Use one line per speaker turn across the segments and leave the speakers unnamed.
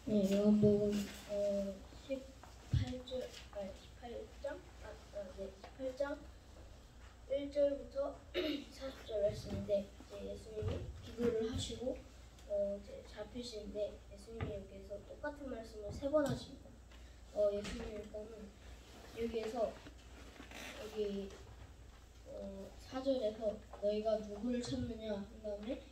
네, 요한복음 18장 1절부터 40절 말씀인데 이제 예수님이 기도를 하시고 이제 잡히시는데 예수님이 여기에서 똑같은 말씀을 3번 하십니다. 예수님이 일단은 여기에서 여기 4절에서 너희가 누구를 찾느냐 한 다음에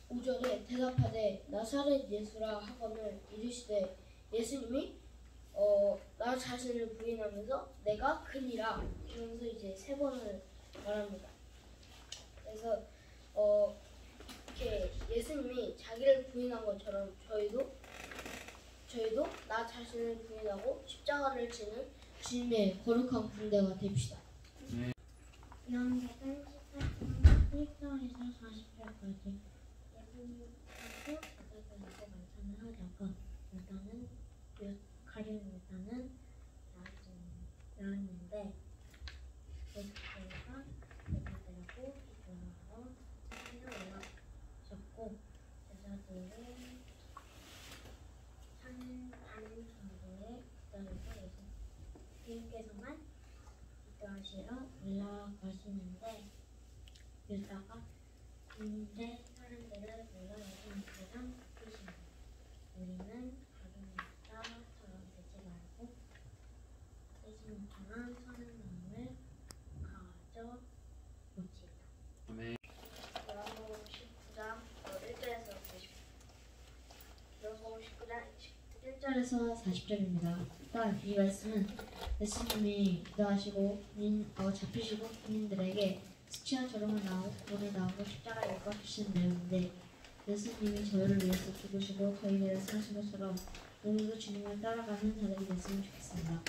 5절에 대답하되 나사렛 예수라 하거늘 이르시되 예수님이 나 자신을 부인하면서 내가 그니라 이러면서 이제 3번을 말합니다. 그래서 이렇게 예수님이 자기를 부인한 것처럼 저희도 나 자신을 부인하고 십자가를 지는 주님의 거룩한 군대가 됩시다.
요한복음 18장 1절에서 40절까지 예수님께서 바다에서 만찬을 하다가 가룟 요단은 나왔는데 예수께서 제자들하고 기도하러 산에 올라가셨고 제자들은 산 정도에 기다려서 예수님께서만 기도하시러 올라가시는데 유다가 군대 사람들을 불러 예수님께랑 부르시니 우리는 가룟 유다처럼 되지 말고 예수님께만 서는 마음을 가져 봅시다.
아멘.
요한복음 19장 1절에서 40절. 1절에서 40절입니다. 일단 이 말씀은 예수님이 기도하시고 잡히시고 군인들에게 수치한 저롱을 보내나오고 십자가에 못 박히시는 내용인데 예수님이 저희를 위해서 죽으시고 저희 위해서 사신 것처럼 오늘도 주님을 따라가는 자들이 됐으면 좋겠습니다.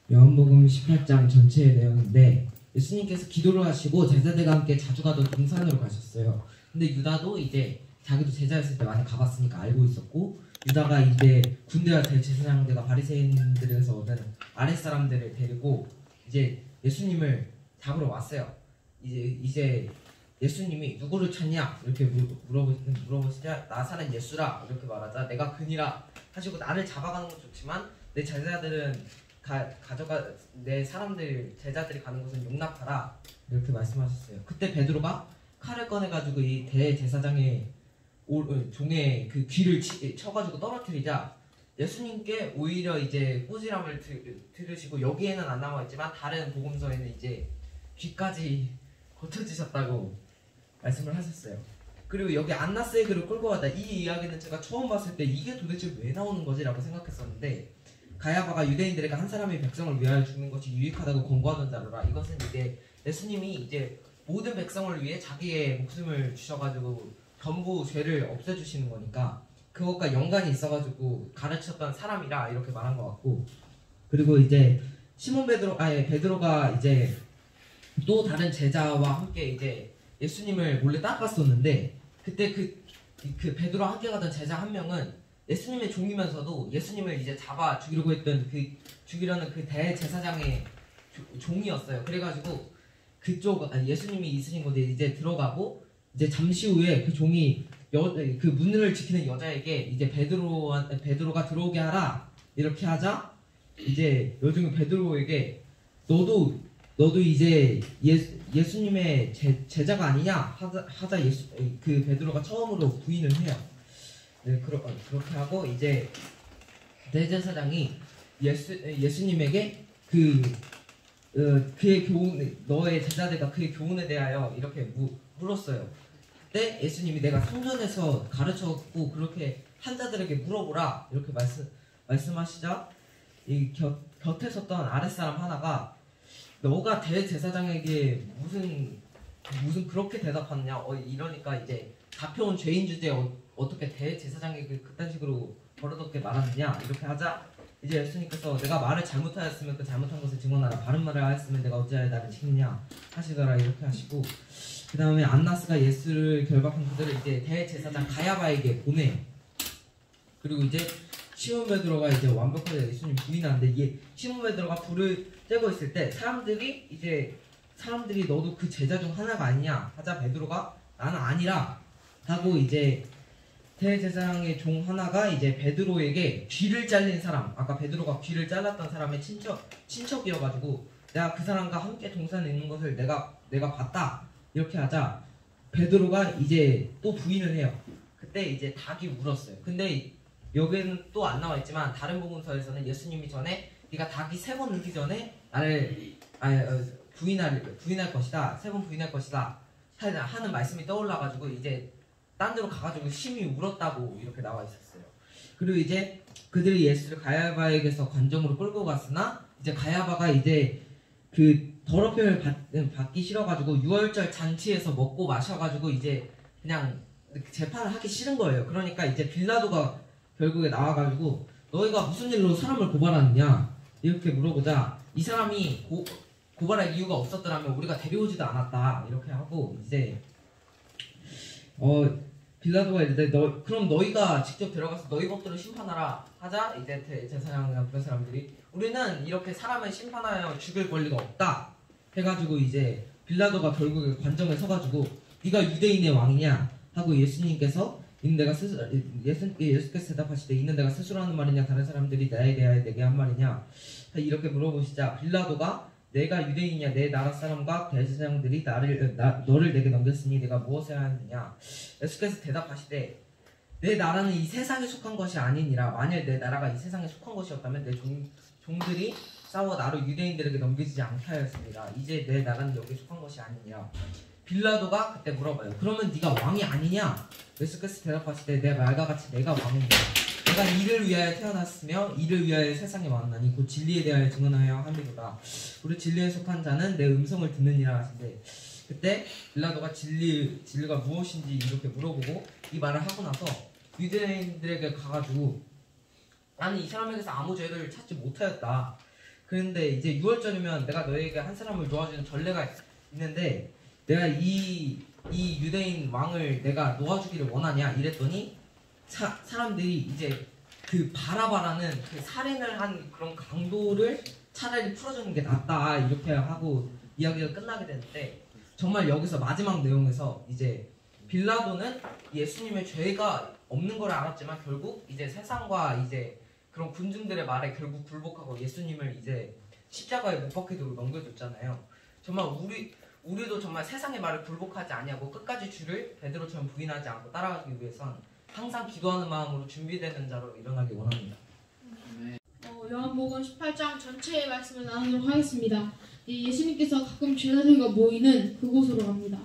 요한복음 18장 전체의 내용인데 예수님께서 기도를 하시고 제자들과 함께 자주 가던 동산으로 가셨어요. 근데 유다도 이제 자기도 제자였을 때 많이 가봤으니까 알고 있었고 유다가 이제 군대와 대제사장들과 바리새인들에서 얻은 아랫사람들을 데리고 이제 예수님을 잡으러 왔어요. 이제 예수님이 누구를 찾냐 이렇게 물어보시자 나사렛 예수라 이렇게 말하자 내가 그니라 하시고 나를 잡아가는 건 좋지만 내 제자들은 내 사람들 제자들이 가는 곳은 용납하라 이렇게 말씀하셨어요. 그때 베드로가 칼을 꺼내가지고 이 대제사장의 종의 그 귀를 쳐가지고 떨어뜨리자 예수님께 오히려 이제 꾸지람을 들으시고 여기에는 안 남아있지만 다른 복음서에는 이제 귀까지 고쳐지셨다고 말씀을 하셨어요. 그리고 여기 안나스의 글을 끌고 가다 이 이야기는 제가 처음 봤을 때 이게 도대체 왜 나오는 거지? 라고 생각했었는데 가야바가 유대인들에게 한 사람의 백성을 위하여 죽는 것이 유익하다고 권고하던 자로라. 이것은 이제 예수님이 이제 모든 백성을 위해 자기의 목숨을 주셔가지고 전부 죄를 없애주시는 거니까 그것과 연관이 있어가지고 가르쳤던 사람이라 이렇게 말한 것 같고 그리고 이제 베드로가 이제 또 다른 제자와 함께 이제 예수님을 몰래 따라갔었는데 그때 그 베드로와 함께 가던 제자 한 명은 예수님의 종이면서도 예수님을 이제 잡아 죽이려는 그 대제사장의 종이었어요. 그래가지고 예수님이 있으신 곳에 이제 들어가고 이제 잠시 후에 그 종이 그 문을 지키는 여자에게 이제 베드로가 들어오게 하라 이렇게 하자 이제 여종이 베드로에게 너도 이제 예수님의 제자가 아니냐 하자 그 베드로가 처음으로 부인을 해요. 네, 그렇게 하고 이제 대제사장이 예수님에게 그의 교훈 너의 제자들과 그의 교훈에 대하여 이렇게 물었어요. 그때 예수님이 내가 성전에서 가르쳤고 그렇게 한 자들에게 물어보라 이렇게 말씀하시자 이 곁에 섰던 아랫사람 하나가 너가 대제사장에게 무슨 그렇게 대답하느냐 이러니까 이제 잡혀온 죄인 주제에 어떻게 대제사장에게 그딴 식으로 버릇없게 말하느냐 이렇게 하자 이제 예수님께서 내가 말을 잘못하였으면 그 잘못한 것을 증언하라 바른 말을 하였으면 내가 어찌하여 나를 치느냐 하시더라 이렇게 하시고 그 다음에 안나스가 예수를 결박한 그들을 이제 대제사장 가야바에게 보내. 그리고 이제 시몬 베드로가 이제 완벽하게 예수님 부인하는데 이게 시몬 베드로가 불을 쬐고 있을 때 사람들이 너도 그 제자 중 하나가 아니냐 하자 베드로가 나는 아니라 하고 이제 대제사장의 종 하나가 이제 베드로에게 귀를 잘린 사람, 아까 베드로가 귀를 잘랐던 사람의 친척이어가지고 내가 그 사람과 함께 동산에 있는 것을 내가 봤다 이렇게 하자 베드로가 이제 또 부인을 해요. 그때 이제 닭이 울었어요. 근데 여기는 또 안 나와 있지만 다른 복음서에서는 예수님이 전에 네가 닭이 3번 울기 전에 나를 부인할 것이다, 3번 부인할 것이다 하는 말씀이 떠올라가지고 이제 딴 데로 가가지고 심히 울었다고 이렇게 나와 있었어요. 그리고 이제 그들이 예수를 가야바에게서 관정으로 끌고 갔으나 이제 가야바가 이제 그 더럽힘을 받기 싫어가지고 유월절 잔치에서 먹고 마셔가지고 이제 그냥 재판을 하기 싫은 거예요. 그러니까 이제 빌라도가 결국에 나와가지고 너희가 무슨 일로 사람을 고발하느냐 이렇게 물어보자 이 사람이 고발할 이유가 없었더라면 우리가 데려오지도 않았다 이렇게 하고 이제 빌라도가 이제 그럼 너희가 직접 들어가서 너희 법대로 심판하라 하자 이제 대제사장이나 그런 사람들이 우리는 이렇게 사람을 심판하여 죽일 권리가 없다 해가지고 이제 빌라도가 결국에 관정에 서가지고 네가 유대인의 왕이냐 하고 예수님께서 예수께서 대답하시되 이는 내가 스스로 하는 말이냐 다른 사람들이 나에 대하여 내게 한 말이냐 이렇게 물어보시자 빌라도가 내가 유대인이냐 내 나라 사람과 대제사장들이 너를 내게 넘겼으니 내가 무엇을 하느냐 예수께서 대답하시되 내 나라는 이 세상에 속한 것이 아니니라 만일 내 나라가 이 세상에 속한 것이었다면 내 종들이 싸워 나로 유대인들에게 넘겨지지 않게 하였습니다. 이제 내 나라는 여기에 속한 것이 아니니라. 빌라도가 그때 물어봐요. 그러면 네가 왕이 아니냐? 예수께서 대답하시되 내 말과 같이 내가 왕입니다. 내가 이를 위하여 태어났으며 이를 위하여 세상에 왔나니 곧 진리에 대하여 증언하여 함이로다. 우리 진리에 속한 자는 내 음성을 듣느니라 하시되 그때 빌라도가 진리가 무엇인지 이렇게 물어보고 이 말을 하고 나서 유대인들에게 가가지고 나는 이 사람에게서 아무 죄를 찾지 못하였다. 그런데 이제 6월절이면 내가 너에게 한 사람을 놓아주는 전례가 있는데 내가 이 유대인 왕을 내가 놓아주기를 원하냐 이랬더니 사람들이 이제 그 바라바라는 그 살인을 한 그런 강도를 차라리 풀어주는 게 낫다 이렇게 하고 이야기가 끝나게 되는데 정말 여기서 마지막 내용에서 이제 빌라도는 예수님의 죄가 없는 걸 알았지만 결국 이제 세상과 이제 그런 군중들의 말에 결국 굴복하고 예수님을 이제 십자가에 못 박히도록 넘겨줬잖아요. 정말 우리도 정말 세상의 말을 굴복하지 아니하고 끝까지 주를 베드로처럼 부인하지 않고 따라가기 위해선 항상 기도하는 마음으로 준비되는 자로 일어나기 원합니다.
요한복음 18장 전체의 말씀을 나누도록 하겠습니다. 예수님께서 가끔 제자들과 모이는 그곳으로 갑니다.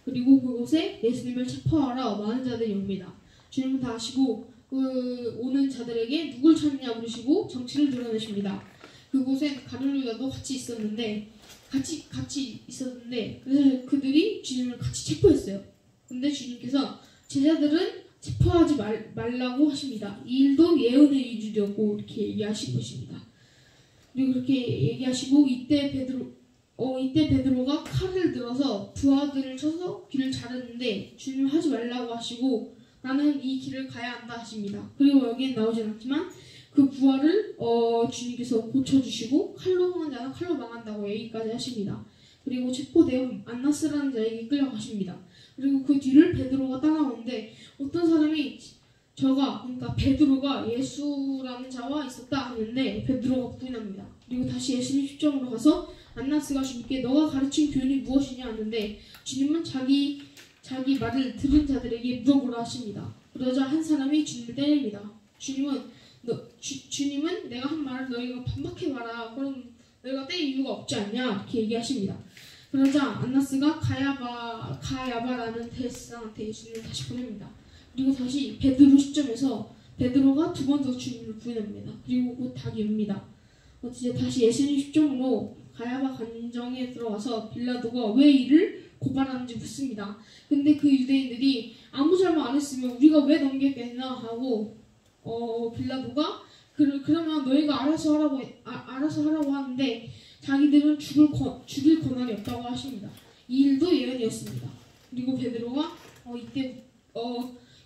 그리고 그곳에 예수님을 체포하러 많은 자들이 옵니다. 주님은 다 아시고 그 오는 자들에게 누굴 찾느냐 물으시고 정체를 드러내십니다. 그곳엔 가룟유다도 같이 있었는데 그래서 그들이 주님을 같이 체포했어요. 근데 주님께서 제자들은 체포하지 말라고 하십니다. 이 일도 예언의 일이라고 이렇게 얘기하시고 있습니다. 그리고 그렇게 얘기하시고 이때 베드로가 칼을 들어서 부하들을 쳐서 귀를 자르는데 주님 하지 말라고 하시고 나는 이 길을 가야 한다 하십니다. 그리고 여기엔 나오진 않지만 그 부하를 주님께서 고쳐주시고 칼로 흥한 자는 칼로 망한다고 얘기까지 하십니다. 그리고 체포되어 안나스라는 자에게 끌려가십니다. 그리고 그 뒤를 베드로가 따라오는데 어떤 사람이 그러니까 베드로가 예수라는 자와 있었다 하는데 베드로가 부인합니다. 그리고 다시 예수님 십정으로 가서 안나스가 주님께 너가 가르친 교훈이 무엇이냐 하는데 주님은 자기 말을 들은 자들에게 물어보라 하십니다. 그러자 한 사람이 주님을 때립니다. 주님은 내가 한 말을 너희가 반박해봐라. 그럼 너희가 때릴 이유가 없지 않냐 이렇게 얘기하십니다. 그러자 안나스가 가야바라는 대제사장한테 예수님을 다시 보냅니다. 그리고 다시 베드로 시점에서 베드로가 두 번 더 주님을 부인합니다. 그리고 곧 닭이 옵니다. 이제 다시 예수님 십정으로 가야바 관정에 들어가서 빌라도가 왜 이를 고발하는지 묻습니다. 근데 그 유대인들이 아무 잘못 안 했으면 우리가 왜 넘겼겠나 하고 빌라도가 그러면 너희가 알아서 하라고 하는데 자기들은 죽일 권한이 없다고 하십니다. 이 일도 예언이었습니다. 그리고 베드로가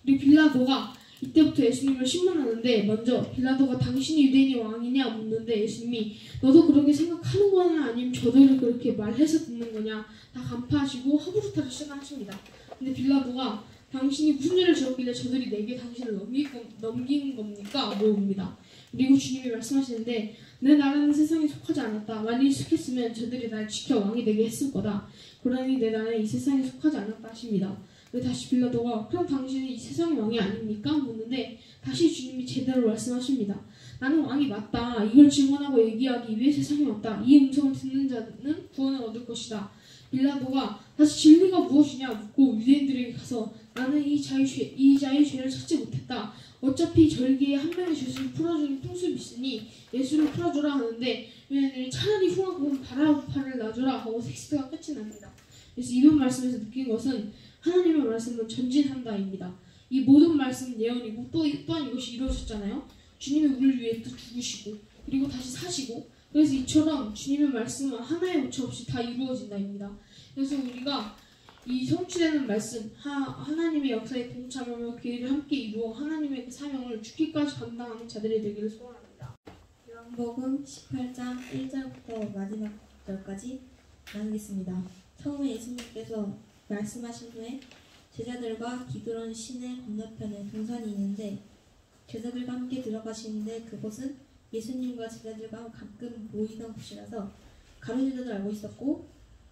그리고 빌라도가 이때부터 예수님을 신문하는데 먼저 빌라도가 당신이 유대인의 왕이냐 묻는데 예수님이 너도 그렇게 생각하는 거냐 아니면 저들을 그렇게 말해서 듣는 거냐 다 간파하시고 하부루타를 시작하십니다. 근데 빌라도가 당신이 무슨 죄를 지었길래 저들이 내게 당신을 넘긴 겁니까? 물어봅니다. 그리고 주님이 말씀하시는데 내 나라는 세상에 속하지 않았다. 만일 속했으면 저들이 날 지켜 왕이 되게 했을 거다. 그러니 내 나라는 이 세상에 속하지 않았다 하십니다. 다시 빌라도가 그럼 당신은 이 세상의 왕이 아닙니까? 묻는데 다시 주님이 제대로 말씀하십니다. 나는 왕이 맞다. 이걸 증언하고 얘기하기 위해 세상에 왔다. 이 음성을 듣는 자는 구원을 얻을 것이다. 빌라도가 다시 진리가 무엇이냐 묻고 유대인들에게 가서 나는 이 자의 죄를 찾지 못했다. 어차피 절기에 한 명의 죄수를 풀어주는 풍습이 있으니 예수를 풀어주라 하는데 유대인들이 차라리 흉악한 바라바를 놔주라 하고 텍스트가 끝이 납니다. 그래서 이번 말씀에서 느낀 것은 하나님의 말씀은 전진한다입니다. 이 모든 말씀은 예언이고 또한 이것이 이루어졌잖아요. 주님이 우리를 위해 또 죽으시고 그리고 다시 사시고 그래서 이처럼 주님의 말씀은 하나의 오차 없이 다 이루어진다입니다. 그래서 우리가 이 성취되는 말씀 하나님의 역사에 동참하며 그 일을 함께 이루어 하나님의 그 사명을 죽기까지 감당하는 자들이 되기를 소원합니다.
요한복음 18장 1절부터 마지막 절까지 나누겠습니다. 처음에 예수님께서 말씀하신 후에 제자들과 기드론 시내 건너편에 동산이 있는데 제자들과 함께 들어가시는데 그곳은 예수님과 제자들과 가끔 모이던 곳이라서 가룟유다도 알고 있었고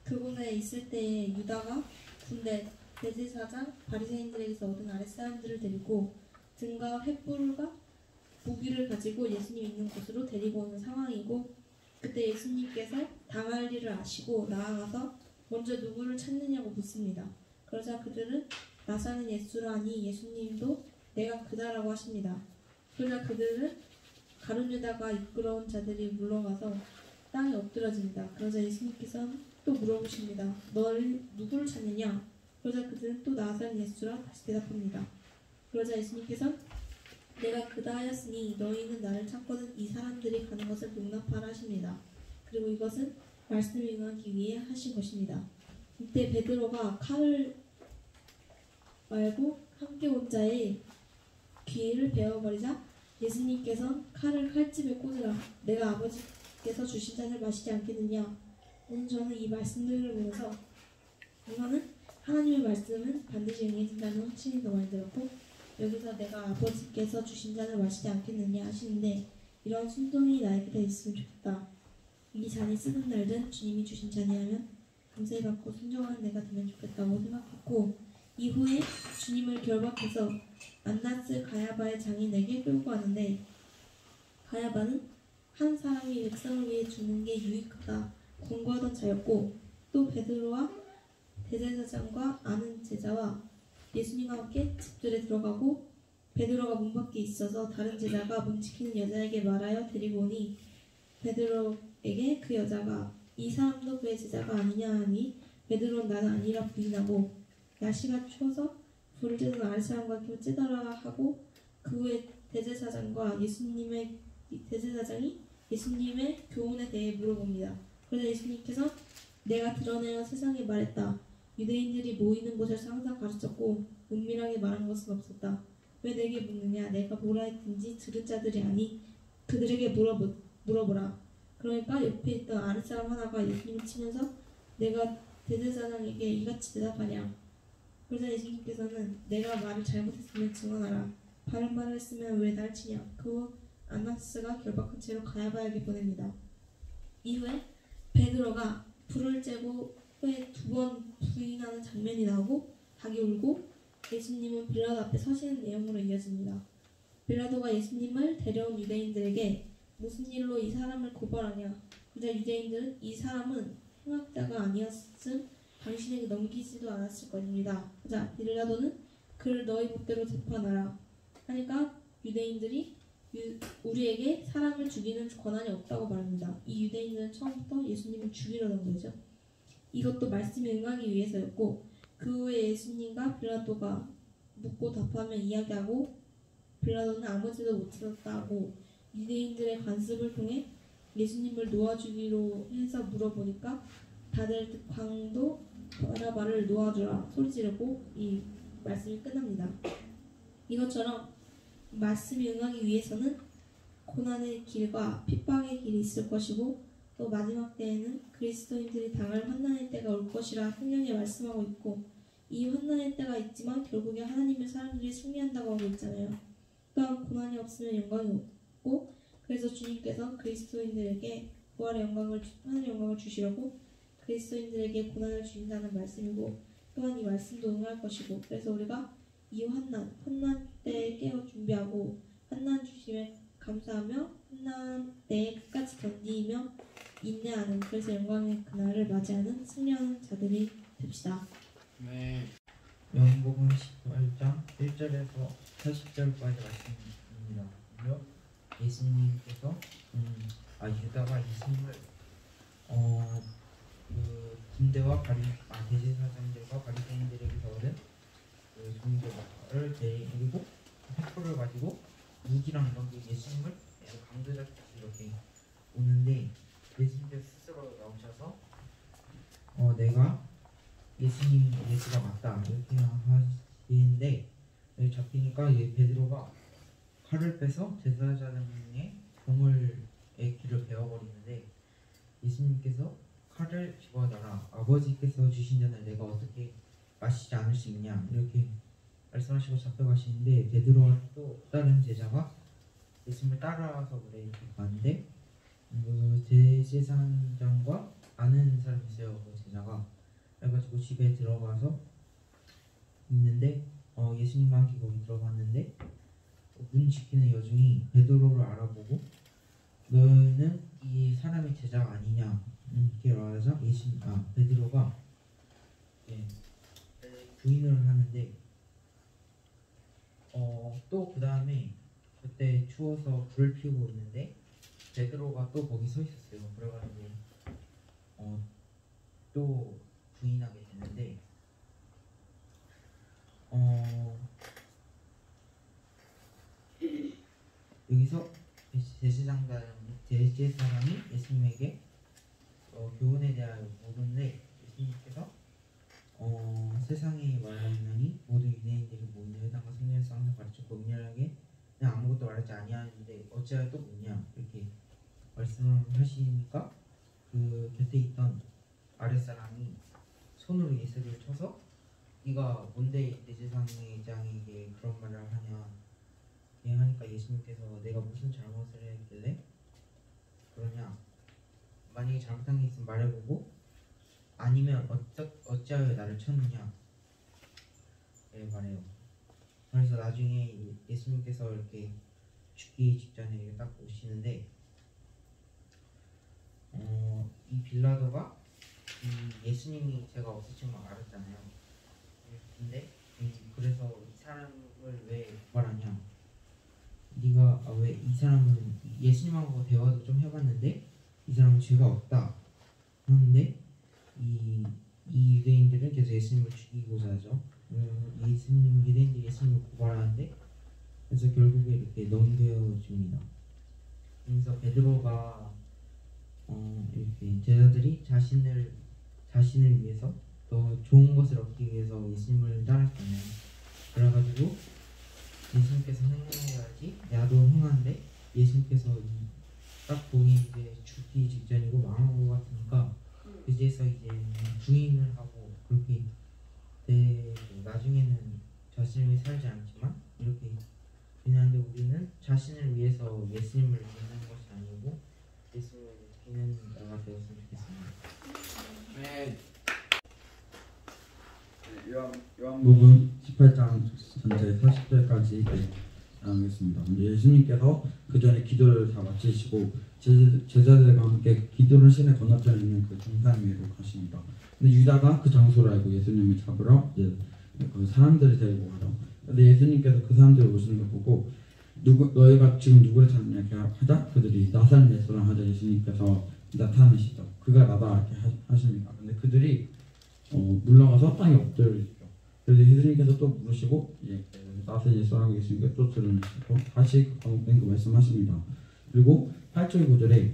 그곳에 있을 때에 유다가 군대 대제사장 바리새인들에게서 얻은 아랫사람들을 데리고 등과 횃불과 무기를 가지고 예수님 있는 곳으로 데리고 오는 상황이고 그때 예수님께서 당할 일을 아시고 나아가서 먼저 누구를 찾느냐고 묻습니다. 그러자 그들은 나사렛 예수라 하니 예수님도 내가 그다라고 하십니다. 그러자 그들은 가룟유다가 이끌어온 자들이 물러가서 땅에 엎드러집니다. 그러자 예수님께서 또 물어보십니다. 너를 누구를 찾느냐? 그러자 그들은 또 나사렛 예수라 다시 대답합니다. 그러자 예수님께서 내가 그다 하였으니 너희는 나를 찾거든 이 사람들이 가는 것을 용납하라 하십니다. 그리고 이것은 말씀을 응하기 위해 하신 것입니다. 이때 베드로가 칼을 말고 함께 온 자의 귀를 베어버리자 예수님께서 칼을 칼집에 꽂으라. 내가 아버지께서 주신 잔을 마시지 않겠느냐. 오늘 저는 이 말씀들을 보면서 우선은 하나님의 말씀은 반드시 응해진다는 확신이 더 많이 들었고 여기서 내가 아버지께서 주신 잔을 마시지 않겠느냐 하시는데 이런 순종이 나에게 있으면 좋겠다. 이 잔이 쓰는 날든 주님이 주신 잔이라면 감사히 받고 순종하는 내가 되면 좋겠다고 생각했고 이후에 주님을 결박해서 안나스 가야바의 장인에게 끌고 가는데 가야바는 한 사람이 백성을 위해 죽는 게 유익하다 권고하던 자였고 또 베드로와 대제사장과 아는 제자와 예수님과 함께 집들에 들어가고 베드로가 문 밖에 있어서 다른 제자가 문 지키는 여자에게 말하여 데리고 오니 베드로에게 그 여자가 이 사람도 그의 제자가 아니냐 하니 베드로는 나는 아니라 부인하고 날씨가 추워서 불을 쬐던 아랫사람과 함께 쬐더라 하고 그 후에 대제사장이 예수님의 교훈에 대해 물어봅니다. 그래서 예수님께서 내가 드러내어 세상에 말했다. 유대인들이 모이는 곳에서 항상 가르쳤고 은밀하게 말한 것은 없었다. 왜 내게 묻느냐? 내가 뭐라 했든지 들은 자들이 아니 그들에게 물어보라. 그러니까 옆에 있던 아랫사람 하나가 예수님을 치면서 내가 대제사장에게 이같이 대답하냐. 그러자 예수님께서는 내가 말을 잘못했으면 증언하라. 바른 말을 했으면 왜 날 치냐. 그 후 안나스가 결박한 채로 가야바에게 보냅니다. 이후에 베드로가 불을 쬐고 후에 2번 부인하는 장면이 나오고 닭이 울고 예수님은 빌라도 앞에 서시는 내용으로 이어집니다. 빌라도가 예수님을 데려온 유대인들에게 무슨 일로 이 사람을 고발하냐. 그러자 유대인들은 이 사람은 행악자가 아니었음 당신에게 넘기지도 않았을 것입니다. 그러자 빌라도는 그를 너희 법대로 재판하라 하니까 유대인들이 우리에게 사람을 죽이는 권한이 없다고 말합니다. 이 유대인들은 처음부터 예수님을 죽이려던 거죠. 이것도 말씀에 응하기 위해서였고 그 후에 예수님과 빌라도가 묻고 답하며 이야기하고 빌라도는 아무 죄도 못 찾았다고 유대인들의 관습을 통해 예수님을 놓아주기로 해서 물어보니까 다들 광도 바라바를 놓아주라 소리지르고 이 말씀이 끝납니다. 이것처럼 말씀이 응하기 위해서는 고난의 길과 핍박의 길이 있을 것이고 또 마지막 때에는 그리스도인들이 당할 환난의 때가 올 것이라 성경에 말씀하고 있고 이 환난의 때가 있지만 결국에 하나님의 사람들이 승리한다고 하고 있잖아요. 또한 고난이 없으면 영광이 없고 그래서 주님께서 그리스도인들에게 부활의 하늘의 영광을 주시려고 그리스도인들에게 고난을 주신다는 말씀이고 또한 이 말씀도 응할 것이고 그래서 우리가 이 환난 때에 깨어 준비하고 환난 주심에 감사하며 환난 때에 끝까지 견디며 인내하는 그래서 영광의 그날을 맞이하는 승리하는 자들이 됩시다.
네. 요한복음 18장 1절에서 40절까지 말씀입니다. 예수님께서 유다가 예수님을 그 군대와 대제사장들과 바리새인들에게서 얻은 그 종교를 데리고 횃불을 가지고 무기랑 이런 게 예수님을 강도잡듯이 이렇게 오는데 예수님께서 스스로 나오셔서 내가 예수가 맞다 이렇게 하시는데 여기 잡히니까 베드로가 칼을 빼서 제사장의 종의 귀를 베어버리는데 예수님께서 칼을 집어넣어라 아버지께서 주신 잔을 내가 어떻게 마시지 않을 수 있냐 이렇게 말씀하시고 잡혀가시는데 베드로와 또 다른 제자가 예수님을 따라와서 그래 이렇게 가는데 대제사장과 아는 사람이 있어요. 그 제자가 그래가지고 집에 들어가서 있는데 예수님과 함께 거기 들어갔는데 문 지키는 여중이 베드로를 알아보고 너는 이 사람의 제자가 아니냐 이렇게 말하자 베드로가 부인을 하는데 또 그 다음에 그때 추워서 불을 피우고 있는데 베드로가 또 거기 서 있었어요. 그래가지고 또 부인하게 되는데 여기서 대제사장이 예수님에게 교훈에 대하여 물었는데 예수님께서 세상에 말하느니 모든 유대인들이 모이는 회당과 성전에서 항상 가르쳤고 은밀하게 그냥 아무것도 말하지 아니하는데 어찌하여 또 묻냐 이렇게 말씀을 하시니까 그 곁에 있던 아랫사람이 손으로 예수를 쳐서 네가 뭔데 대제사장에게 그런 말을 하냐 하니까 예수님께서 내가 무슨 잘못을 했길래 그러냐 만약에 잘못한 게 있으면 말해보고 아니면 어찌하여 나를 쳤느냐 말해요. 그래서 나중에 예수님께서 이렇게 죽기 직전에 이렇게 딱 오시는데 이 빌라도가 예수님이 제가 없으신 걸 알았잖아요. 근데 그래서 이 사람을 왜 고발하냐 네가 왜 이 사람은 예수님하고 대화도 좀 해봤는데 이 사람은 죄가 없다 하는데 이 유대인들은 계속 예수님을 죽이고자 하죠. 유대인들이 예수님을 고발하는데 그래서 결국에 이렇게 넘겨줍니다. 그래서 베드로가 이렇게 제자들이 자신을 위해서 더 좋은 것을 얻기 위해서 예수님을 따랐잖아요. 그래가지고 예수님께서 행동해야지 나도 행하는데 예수님께서 딱 보기 이제 죽기 직전이고 망한 것 같으니까 그제서 이제 부인을 하고 그렇게 나중에는 자신을 살지 않지만 이렇게 부인하는데 우리는 자신을 위해서 예수님을 믿는 것이 아니고 예수님을 믿는 자가 되었으면 좋겠습니다.
네.
요한복음 18장 전체 40절까지 하겠습니다. 예수님께서 그 전에 기도를 다 마치시고 제자들과 함께 기도를 시내 건너편에 있는 그 중산 위로 가십니다. 근데 유다가 그 장소를 알고 예수님을 잡으러 그 사람들을 데리고 가죠. 근데 예수님께서 그 사람들을 오시는 걸 보고 너희가 지금 누구를 찾느냐 이렇게 하자 그들이 나사렛 예수라 하자 예수님께서 나타나시죠. 그가 나다 이렇게 하십니다. 근데 그들이 물러가서 땅에 엎드려지죠. 그래서 예수님께서 또 물으시고 나사렛 예수라고 예수님께서 또 들으시고 다시 그 말씀하십니다. 그리고 8절 9절에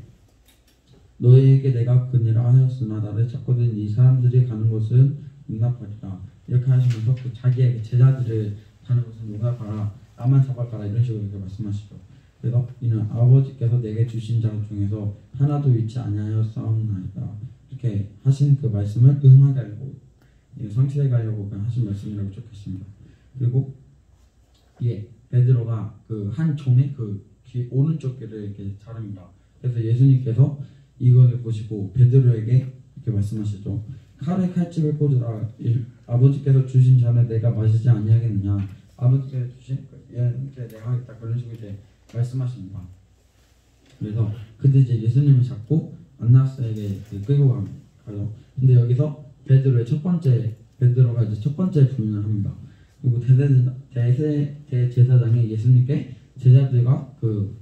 너희에게 내가 그 일을 하였으나 나를 찾거든 이 사람들이 가는 곳은 용납하리라 이렇게 하시면서 그 자기의 제자들을 가는 곳은 용납하라 나만 잡아가라 이런 식으로 이렇게 말씀하시죠. 그래서 이는 아버지께서 내게 주신 자 중에서 하나도 잃지 아니하였사옵나이다 이렇게 하신 그 말씀을 응하게 알고 성취해 가려고 하신 말씀이라고 적혔습니다. 그리고 이게 베드로가 그 한 종의 그 오른쪽 귀를 이렇게 자릅니다. 그래서 예수님께서 이것을 보시고 베드로에게 이렇게 말씀하시죠. 칼에 칼집을 꽂으라. 아버지께서 주신 잔을 내가 마시지 아니하겠느냐. 아버지께서 주신 얘한테 내가 하겠다. 그런 식으로 이제 말씀하십니다. 그래서 그때 이제 예수님을 잡고 안나스에게 끌고 가요. 근데 여기서 베드로가 이제 첫 번째 부인을 합니다. 그리고 대제사장이 예수님께 제자들과 그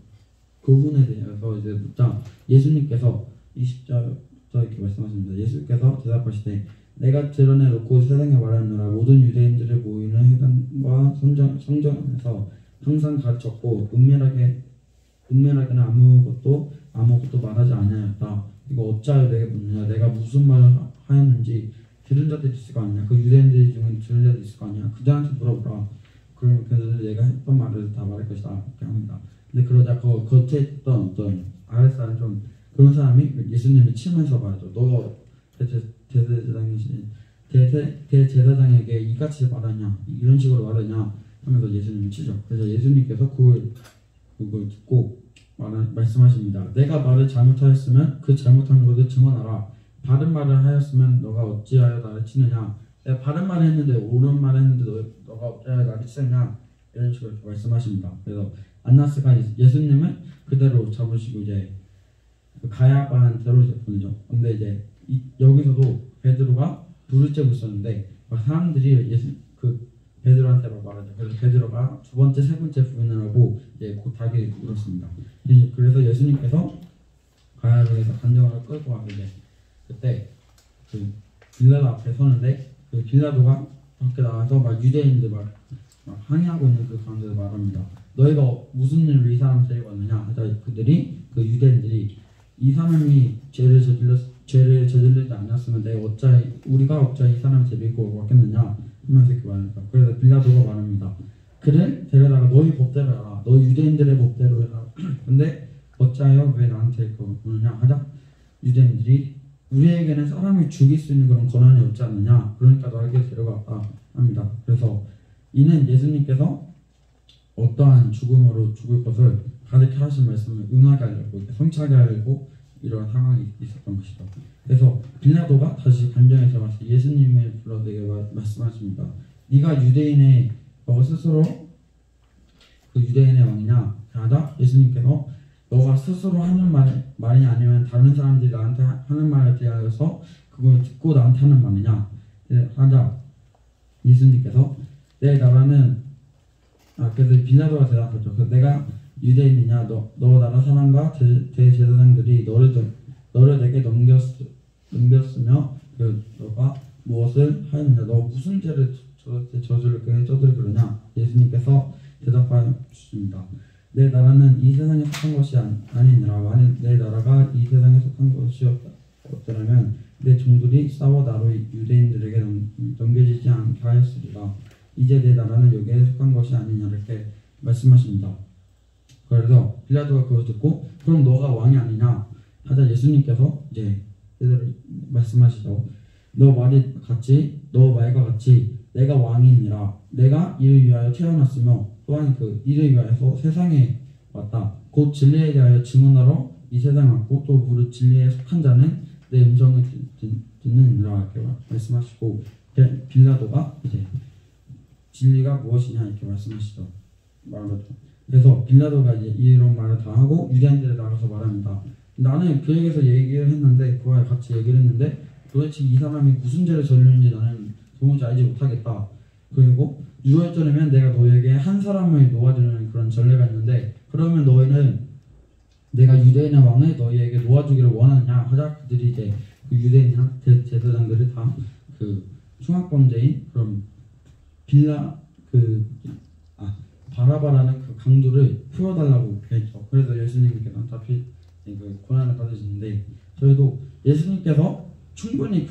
교훈에 대해서 이제 묻자 예수님께서 20절 이렇게 말씀하십니다. 예수께서 대답하시되 내가 드러내놓고 세상에 말하느라 모든 유대인들을 모이는 회당과 성전에서 항상 가르쳤고 은밀하게는 아무것도 말하지 아니하였다. 이거 어찌하여 내게 묻느냐. 내가 무슨 말을 하였는지 들은 자들이 있을 거 아니냐. 그 유대인들 중에 들은 자들이 있을 거 아니냐. 그들한테 물어보라. 그러면 그들은 내가 했던 말을 다 말할 것이다. 이렇게 합니다. 근데 그러자 그 겉에 있던 어떤 아랫사람 좀 그런 사람이 예수님을 치면서 말하죠. 너가 대제사장에게 이같이 말하냐 이런 식으로 말하냐 하면서 예수님을 치죠. 그래서 예수님께서 그걸 듣고 말씀하십니다. 내가 말을 잘못하였으면 그 잘못한 것을 증언하라. 바른 말을 하였으면 너가 어찌하여 나를 치느냐. 내가 바른 말을 했는데 옳은 말을 했는데 너가 어찌하여 나를 치느냐. 이런 식으로 말씀하십니다. 그래서 안나스가 예수님을 그대로 잡으시고 이제 가야바한테로 이제 보내죠. 근데 이제 여기서도 베드로가 불을 쬐고 있었는데 사람들이 베드로한테 말하죠. 그래서 베드로가 두 번째, 세 번째 부인을 하고 이제 곧 닭이 울었습니다. 그래서 예수님께서 가야바에서 간정으로 끌고 가길래 그때 그 빌라도 앞에 서는데 그 빌라도가 밖에 나와서 막 유대인들 막 항의하고 있는 그 가운데서 말합니다. 너희가 무슨 일로 이 사람 데리고 왔느냐 하자 그들이 그 유대인들이 이 사람이 죄를 저질르지 않았으면 우리가 어찌하여 이 사람을 데리고 왔겠느냐 하면서 이렇게 말합니다. 그래서 빌라도가 말합니다. 그를 데려다가 너희 법대로 해라. 너희 유대인들의 법대로 해라. 근데 어찌하여 왜 나한테 오느냐 하자 유대인들이 우리에게는 사람을 죽일 수 있는 그런 권한이 없지 않느냐. 그러니까 너에게 데려갔다 합니다. 그래서 이는 예수님께서 어떠한 죽음으로 죽을 것을 가르쳐 하신 말씀을 응하게 하려고 성취하게 하려고 이런 상황이 있었던 것이죠. 그래서 빌라도가 다시 간정에 들어가서 예수님을 불러내게 말씀하십니다. 네가 유대인의 스스로 그 유대인의 왕이냐 하다 예수님께서 너가 스스로 하는 말이냐 아니면 다른 사람들이 나한테 하는 말에 대하여서 그걸 듣고 나한테 하는 말이냐 하자 예수님께서 내 나라는 그래서 빌라도가 대답하죠. 그래서 내가 유대인이냐 너 나라 사람과 대제사장들이 너를 내게 넘겼으며 너가 무엇을 하였느냐. 너 무슨 죄를 저들을 그러냐. 예수님께서 대답하여 주십니다. 내 나라는 이 세상에 속한 것이 아니니라. 만일 내 나라가 이 세상에 속한 것이었더라면 내 종들이 싸워 나로 유대인들에게 넘겨지지 않게 하였으리라. 이제 내 나라는 여기에 속한 것이 아니냐 이렇게 말씀하십니다. 그래서 빌라도가 그걸 듣고 그럼 너가 왕이 아니냐 하자 예수님께서 이제 그대로 말씀하시죠. 너 말과 같이 내가 왕이니라. 내가 이를 위하여 태어났으며 또한 그 이를 위하여서 세상에 왔다. 곧 진리에 대하여 증언하러 이 세상에 왔고 또 무릇 진리에 속한 자는 내 음성을 듣느니라 이렇게 말씀하시고 빌라도가 이제 진리가 무엇이냐 이렇게 말씀하시죠. 말하죠. 그래서 빌라도가 이제 이런 말을 다 하고 유대인들에 나가서 말합니다. 나는 그에게서 얘기를 했는데 그와 같이 얘기를 했는데 도대체 이 사람이 무슨 죄를 저지르는지 나는 도무지 알지 못하겠다. 그리고 6월 전이면 내가 너에게 한 사람을 놓아주는 그런 전례가 있는데 그러면 너희는 내가 유대인의 왕을 너희에게 놓아주기를 원하느냐 하자 그들이 이제 그 유대인이나 제사장들이 다 그 흉악범죄인 그런 바라바라는 그 강도를 풀어달라고 했죠. 그래서 예수님께서 다시 그 고난을 받으시는데 저희도 예수님께서 충분히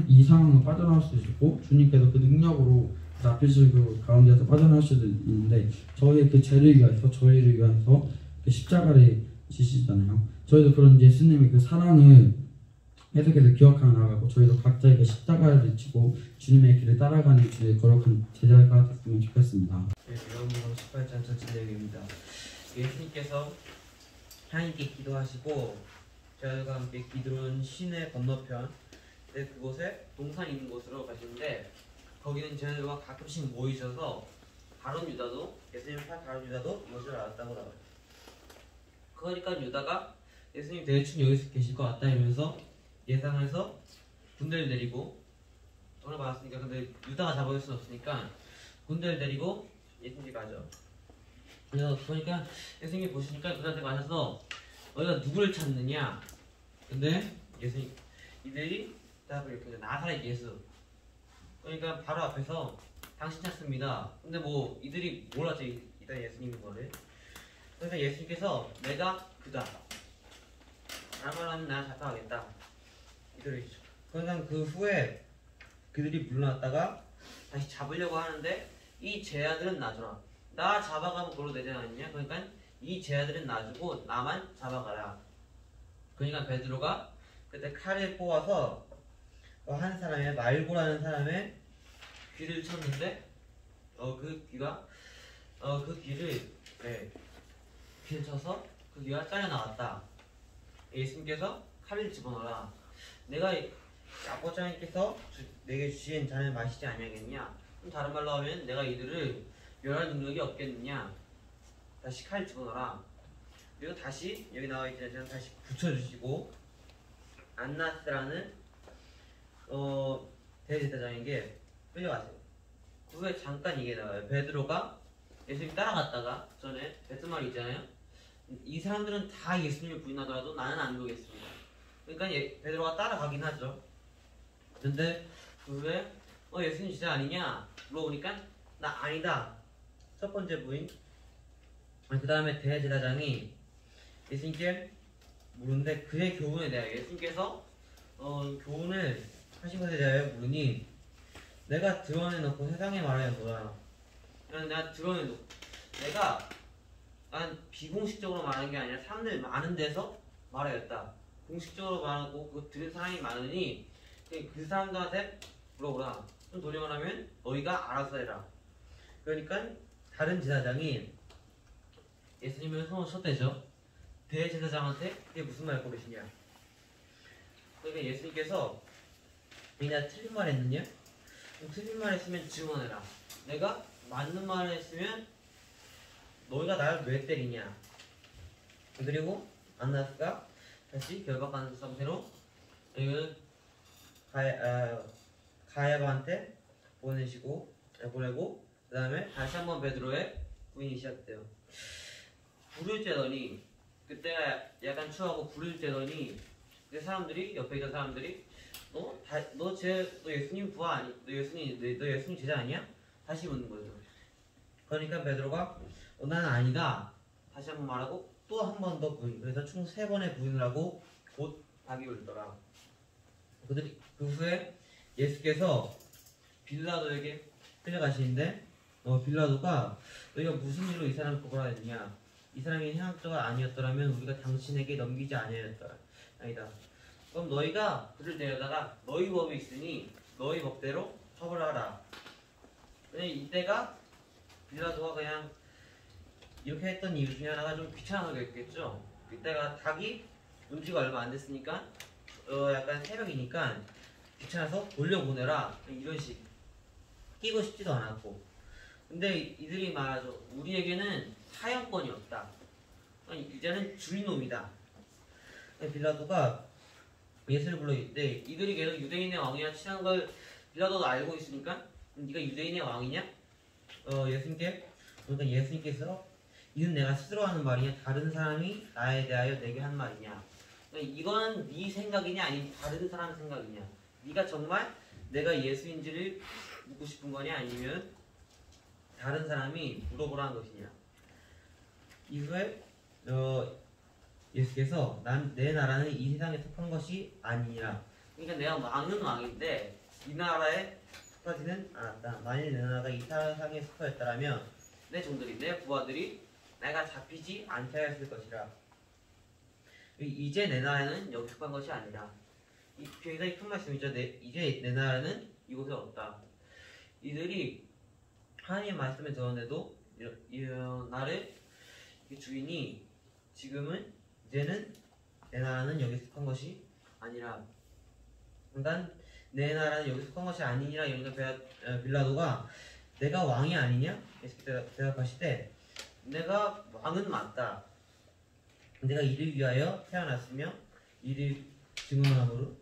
이 상황을 빠져나올 수 있고 주님께서 그 능력으로 잡히실 그 가운데서 빠져나올 수도 있는데 저희의 그 죄를 위해서 저희를 위해서 그 십자가를 지시잖아요. 저희도 그런 예수님의 그 사랑을 해석해서 기억하며 나가고 저희도 각자에게 십자가를 지고 주님의 길을 따라가는 길을 거룩한 제자가 됐으면 좋겠습니다.
요한복음 18장 전체 내용입니다. 예수님께서 하나님께 기도하시고 저희가 함께 기도한 시내 건너편 그곳에 동산이 있는 곳으로 가시는데 거기는 제자들과 가끔씩 모이셔서 가룟 유다도 예수님 팔 가룟 유다도 이것을 알았다고 나와요. 그러니까 유다가 예수님 대충 여기서 계실 것 같다 이러면서 예상해서 군대를 데리고 돈을 받았으니까 근데 유다가 잡아올 수는 없으니까 군대를 데리고 예수님께 가죠. 그래서 그러니까 예수님이 보시니까 그들한테 가셔서 너희가 누구를 찾느냐? 근데 예수님 이들이 딱 이렇게 나사렛 예수. 그러니까 바로 앞에서 당신 찾습니다. 근데 뭐 이들이 몰랐죠 이단 예수님인 거를. 그래서 예수님께서 내가 그다. 나만 하면 나 잡아가겠다. 이들이죠. 그러니까 그 후에 그들이 물러났다가 다시 잡으려고 하는데 이 제자들은 놔줘라. 나 잡아가면 그걸로 되지 않느냐? 그러니까 이 제자들은 놔주고 나만 잡아가라. 그러니까 베드로가 그때 칼을 뽑아서 한 사람의 말고라는 사람의 귀를 쳤는데 그 귀가 그 귀를 귀를 쳐서 그 귀가 잘려 나갔다. 예수님께서 칼을 집어넣어라. 내가 아버지께서 내게 주신 잔을 마시지 아니하겠냐? 그럼 다른 말로 하면 내가 이들을 멸할 능력이 없겠느냐? 다시 칼을 집어넣어라. 그리고 다시 여기 나와 있잖아요. 저는 다시 붙여주시고 안나스라는 대제사장에게 끌려가세요. 그 후에 잠깐 이게 나와요. 베드로가 예수님 따라갔다가 전에 뱉은 말이 있잖아요. 이 사람들은 다 예수님을 부인하더라도 나는 안 보겠습니다. 그러니까 베드로가 따라가긴 하죠. 근데 그 후에 예수님 진짜 아니냐 물어보니까 나 아니다. 첫 번째 부인. 그 다음에 대제사장이 예수님께 물은데 그의 교훈에 대하여 예수님께서 교훈을 하신 것에 대하여 물으니 내가 드러내놓고 세상에 말하여 뭐라. 내가 드러내놓고 내가 난 비공식적으로 말하는 게 아니라 사람들이 많은 데서 말하였다. 공식적으로 말하고 그 들은 사람이 많으니 그 사람들한테 물어보라. 좀 돌려 말하면 너희가 알아서 해라. 그러니까 다른 제사장이 예수님을 손을 쳤대죠. 대제사장한테 그게 무슨 말 고르시냐. 그러니까 예수님께서 내가 틀린 말 했느냐? 틀린 말 했으면 증언해라. 내가 맞는 말 했으면 너희가 나를 왜 때리냐. 그리고 안나스가 다시 결박하는 상태로 가야바한테 보내고 그 다음에 다시 한번 베드로의 부인이 시작돼요. 불을 쬐더니 그때가 약간 추하고 불을 쬐더니 그 사람들이 옆에 있던 사람들이 너 예수님 부하 아니? 너 예수님 제자 아니야? 다시 묻는 거죠. 그러니까 베드로가 나는 아니다. 다시 한번 말하고 또 한 번 더 부인. 그래서 총 3번의 부인을 하고 곧 닭이 울더라. 그들이 그 후에 예수께서 빌라도에게 끌려가시는데 빌라도가 너희가 무슨 일로 이 사람을 고발하였느냐? 이 사람이 행악자가 아니었더라면 우리가 당신에게 넘기지 아니하였다. 아니다. 그럼 너희가 그를 데려다가 너희 법이 있으니 너희 법대로 처벌하라. 그냥 이때가 빌라도가 그냥 이렇게 했던 이유 중에 하나가 좀 귀찮아서겠죠. 이때가 닭이 온 지가 얼마 안 됐으니까 약간 새벽이니까 귀찮아서 돌려보내라 이런 식. 끼고 싶지도 않았고. 근데 이들이 말하죠. 우리에게는 사형권이 없다. 이제는 주인놈이다. 빌라도가 예수를 불러있대. 이들이 계속 유대인의 왕이야 친한 걸 빌라도도 알고 있으니까 네가 유대인의 왕이냐? 예수님께 그러니까 예수님께서 이는 내가 스스로 하는 말이냐? 다른 사람이 나에 대하여 내게 한 말이냐? 그러니까 이건 네 생각이냐? 아니면 다른 사람 생각이냐? 네가 정말 내가 예수인지를 묻고 싶은 거냐? 아니면 다른 사람이 물어보라는 것이냐? 이후에 예수께서 내 나라는 이 세상에 속한 것이 아니니라. 그러니까 내가 왕은 왕인데 이 나라에 속하지는 않았다. 만일 내 나라가 이 세상에 속하였다면 내 종들이 내 부하들이 내가 잡히지 않게 하였을 것이라. 이제 내 나라는 여기 속한 것이 아니라 굉장히 큰 말씀이죠. 이제 내 나라는 이곳에 없다. 이들이 하나님의 말씀을 들었는데도 나를 주인이 지금은 이제는 내 나라는 여기 속한 것이 아니라, 일단 내 나라는 여기 속한 것이 아니니라. 이러니까 빌라도가 내가 왕이 아니냐? 이렇게 대답하실 때, 내가 왕은 맞다. 내가 이를 위하여 태어났으며 이를 증언함으로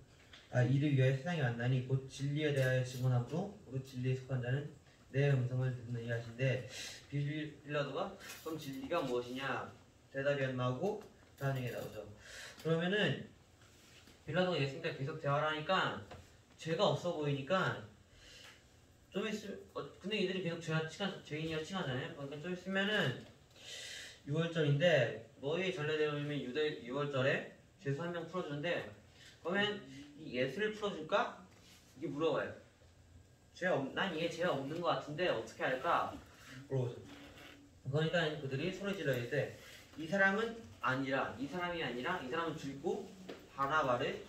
이를 위하여 세상에 왔나니 곧 진리에 대하여 증언함으로 오직 진리에 속한 자는 내 음성을 듣느니 하신데, 빌라도가 그럼 진리가 무엇이냐 대답이 안 나오고 다음에 나오죠. 그러면은 빌라도가 예수님과 계속 대화를 하니까 죄가 없어 보이니까 좀 있으면 근데 이들이 계속 죄인이라 칭하잖아요. 그러니까 좀 있으면은 6월절인데 너희 전례대로면 6월절에 죄수 한 명 풀어주는데, 그러면 이 예수를 풀어줄까? 이게 물어봐요. 난 얘 죄가 없는 것 같은데 어떻게 할까? 물어보죠. 그러니까 그들이 소리 질러야 돼. 이 사람이 아니라 이 사람은 죽이고 바라바를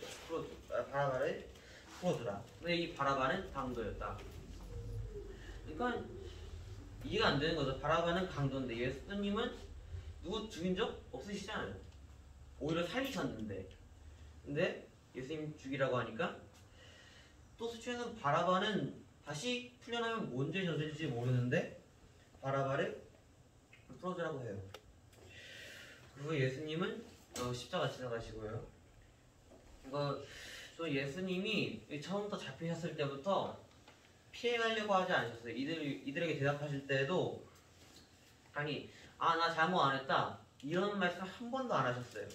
풀어주라. 근데 이 바라바는 강도였다. 그러니까 이해가 안 되는 거죠. 바라바는 강도인데 예수님은 누구 죽인 적 없으시잖아요. 오히려 살리셨는데. 근데 예수님 죽이라고 하니까 또 수치에는 바라바는 다시 풀려나면 뭔 죄 저질지 모르는데 바라바를 풀어주라고 해요. 그리고 예수님은 십자가 지나가시고요. 또 예수님이 처음부터 잡히셨을 때부터 피해가려고 하지 않으셨어요. 이들에게 대답하실 때도 아니 나 잘못 안 했다 이런 말씀 한 번도 안 하셨어요.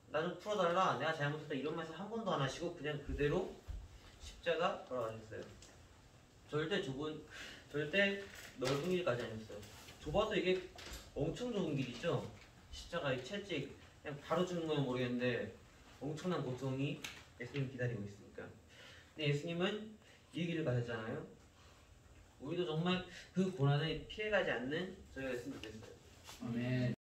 나 좀 풀어달라, 내가 잘못했다 이런 말씀 한 번도 안 하시고 그냥 그대로 십자가 걸어가셨어요. 절대 넓은 길까지 아니었어요. 좁아도 이게 엄청 좁은 길이죠. 십자가의 채찍 그냥 바로 죽는 건 모르겠는데 엄청난 고통이 예수님 기다리고 있으니까. 근데 예수님은 이 길을 가셨잖아요. 우리도 정말 그 고난을 피해가지 않는 저희가 됐으면 좋겠어요.
아멘.